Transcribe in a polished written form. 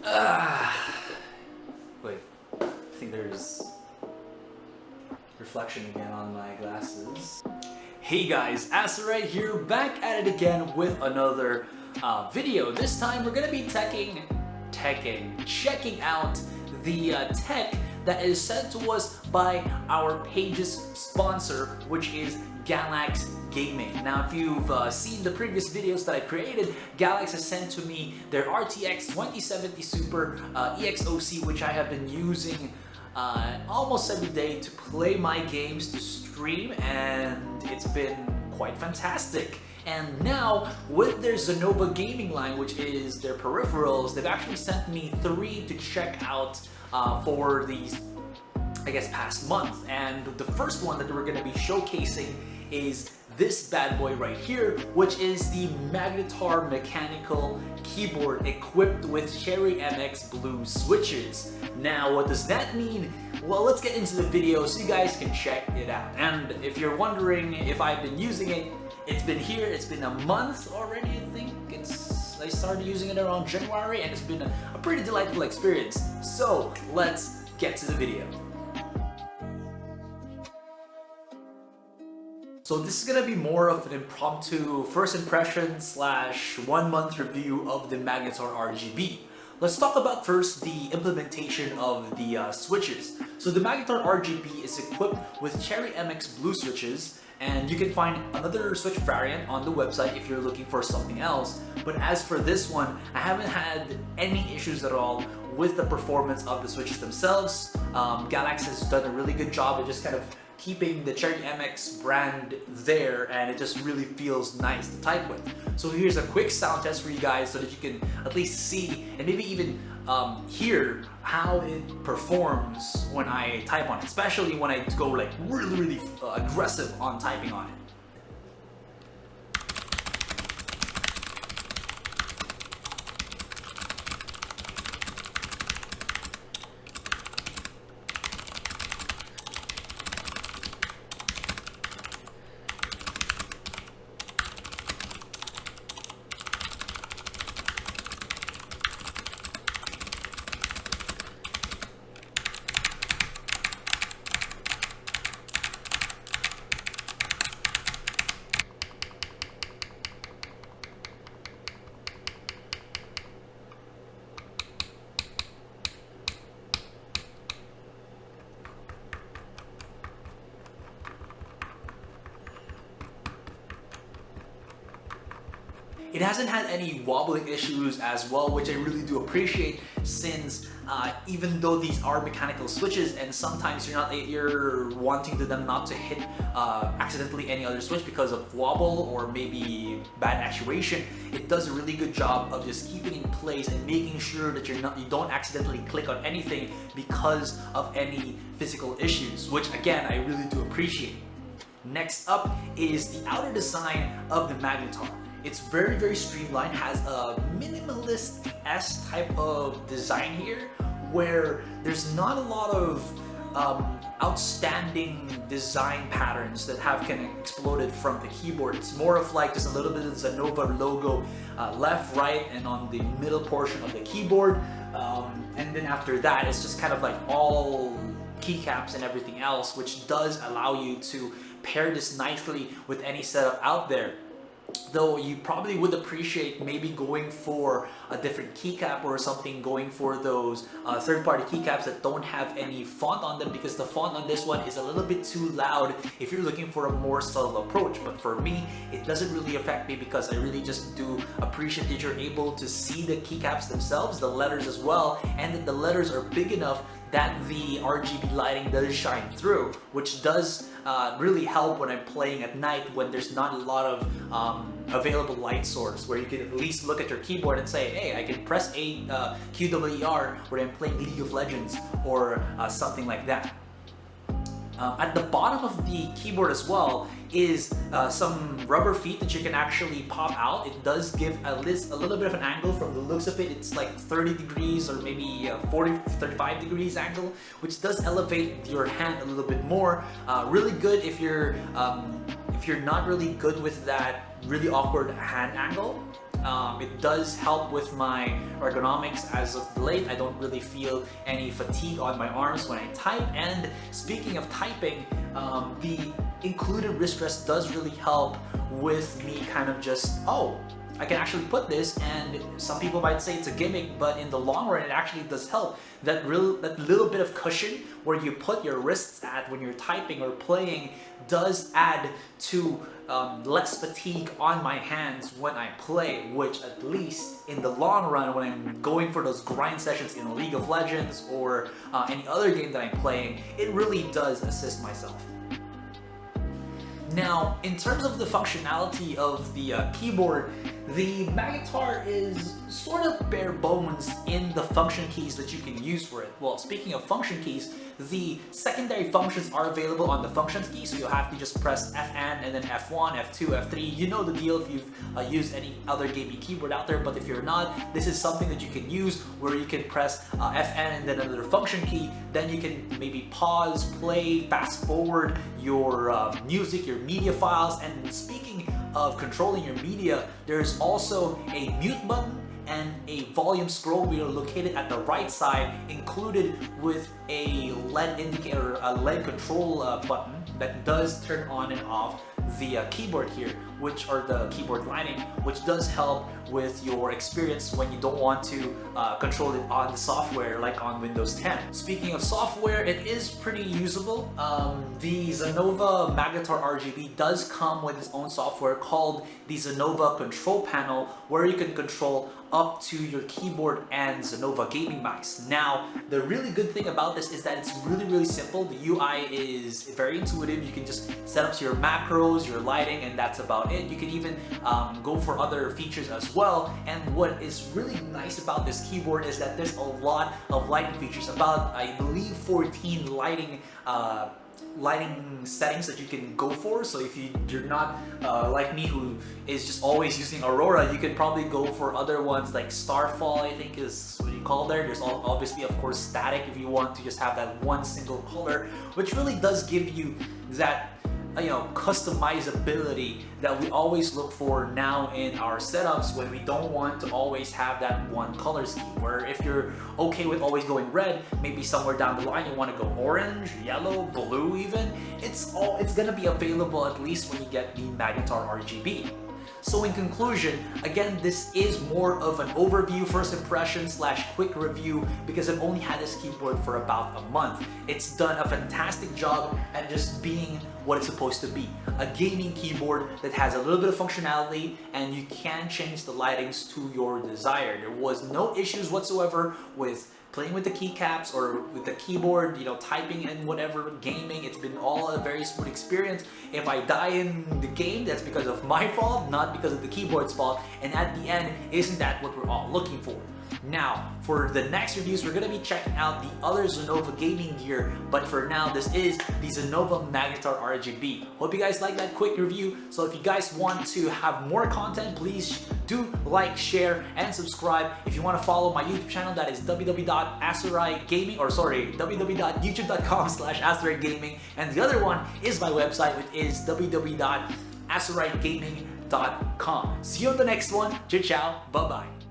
Wait, I think there's reflection again on my glasses. Hey guys, Asurai here, back at it again with another video. This time we're gonna be checking out the tech that is sent to us by our page's sponsor, which is Galax Gaming. Now, if you've seen the previous videos that I created, Galax has sent to me their RTX 2070 Super EXOC, which I have been using almost every day to play my games, to stream, and it's been quite fantastic. And now, with their Xanova gaming line, which is their peripherals, they've actually sent me 3 to check out for these, I guess, past month. And the first one that we're going to be showcasing is this bad boy right here, which is the Magnetar mechanical keyboard equipped with Cherry MX Blue switches. Now, what does that mean? Well, let's get into the video so you guys can check it out. And if you're wondering if I've been using it, it's been here, it's been a month already, I think. I started using it around January, and it's been a pretty delightful experience. So let's get to the video. So this is gonna be more of an impromptu first impression / 1 month review of the Magnetar RGB. Let's talk about first the implementation of the switches. So the Magnetar RGB is equipped with Cherry MX Blue switches, and you can find another switch variant on the website if you're looking for something else. But as for this one, I haven't had any issues at all with the performance of the switches themselves. Galax has done a really good job of just kind of keeping the Cherry MX brand there, and it just really feels nice to type with. So here's a quick sound test for you guys so that you can at least see and maybe even hear how it performs when I type on it, especially when I go like really aggressive on typing on it. It hasn't had any wobbling issues as well, which I really do appreciate, since even though these are mechanical switches and sometimes you're wanting them not to hit accidentally any other switch because of wobble or maybe bad actuation, it does a really good job of just keeping in place and making sure that you don't accidentally click on anything because of any physical issues, which again I really do appreciate. Next up is the outer design of the Magnetar. It's very streamlined, has a minimalist-esque type of design here, where there's not a lot of outstanding design patterns that have kind of exploded from the keyboard. It's more of like just a little bit of the Xanova logo left, right, and on the middle portion of the keyboard. And then after that, it's just kind of like all keycaps and everything else, which does allow you to pair this nicely with any setup out there. Though you probably would appreciate maybe going for a different keycap or something, going for those third-party keycaps that don't have any font on them, because the font on this one is a little bit too loud if you're looking for a more subtle approach. But for me, it doesn't really affect me because I really just do appreciate that you're able to see the keycaps themselves, the letters as well, and that the letters are big enough that the RGB lighting does shine through, which does really help when I'm playing at night when there's not a lot of available light source, where you can at least look at your keyboard and say, hey, I can press a QWER when I'm playing League of Legends or something like that. At the bottom of the keyboard as well is some rubber feet that you can actually pop out. It does give a little bit of an angle. From the looks of it, it's like 30 degrees or maybe 35 degrees angle, which does elevate your hand a little bit more. Really good if you're not really good with that really awkward hand angle. It does help with my ergonomics as of late. I don't really feel any fatigue on my arms when I type. And speaking of typing, the included wrist rest does really help with me kind of just, oh, I can actually put this, and some people might say it's a gimmick, but in the long run it actually does help. That little bit of cushion where you put your wrists at when you're typing or playing does add to less fatigue on my hands when I play, which at least in the long run when I'm going for those grind sessions in League of Legends or any other game that I'm playing, it really does assist myself. Now, in terms of the functionality of the keyboard, the Magnetar is sort of bare bones in the function keys that you can use for it. Well, speaking of function keys, the secondary functions are available on the functions key, so you'll have to just press Fn and then F1, F2, F3. You know the deal if you've used any other gaming keyboard out there, but if you're not, this is something that you can use where you can press Fn and then another function key. Then you can maybe pause, play, fast forward your music, your media files. And speaking of controlling your media, there's also a mute button and a volume scroll wheel located at the right side, included with a LED indicator, a LED control button that does turn on and off the keyboard here, which are the keyboard lining, which does help with your experience when you don't want to control it on the software like on Windows 10. Speaking of software, it is pretty usable. The Xanova Magnetar RGB does come with its own software called the Xanova Control Panel, where you can control up to your keyboard and Xanova gaming mice. Now, the really good thing about this is that it's really simple. The UI is very intuitive. You can just set up your macros, your lighting, and that's about it. You can even go for other features as well. And what is really nice about this keyboard is that there's a lot of lighting features, about I believe 14 lighting settings that you can go for. So if you're not like me, who is just always using Aurora, you could probably go for other ones like Starfall, I think is what you call there. There's obviously, of course, static if you want to just have that one single color, which really does give you that customizability that we always look for now in our setups when we don't want to always have that one color scheme. Where if you're okay with always going red, maybe somewhere down the line you want to go orange, yellow, blue even, it's gonna be available at least when you get the Magnetar RGB. So in conclusion, again, this is more of an overview, first impression / quick review, because I've only had this keyboard for about a month. It's done a fantastic job at just being what it's supposed to be. A gaming keyboard that has a little bit of functionality, and you can change the lightings to your desire. There was no issues whatsoever with playing with the keycaps or with the keyboard, typing and whatever, gaming. It's been all a very smooth experience. If I die in the game, that's because of my fault, not because of the keyboard's fault. And at the end, isn't that what we're all looking for? Now, for the next reviews, we're going to be checking out the other Xanova gaming gear, but for now, this is the Xanova Magnetar RGB. Hope you guys like that quick review. So if you guys want to have more content, please do like, share, and subscribe. If you want to follow my YouTube channel, that is www.asuragaming, or sorry, www.youtube.com/asuragaming, and the other one is my website, which is www.asuragaming.com. See you on the next one. Ciao, bye-bye.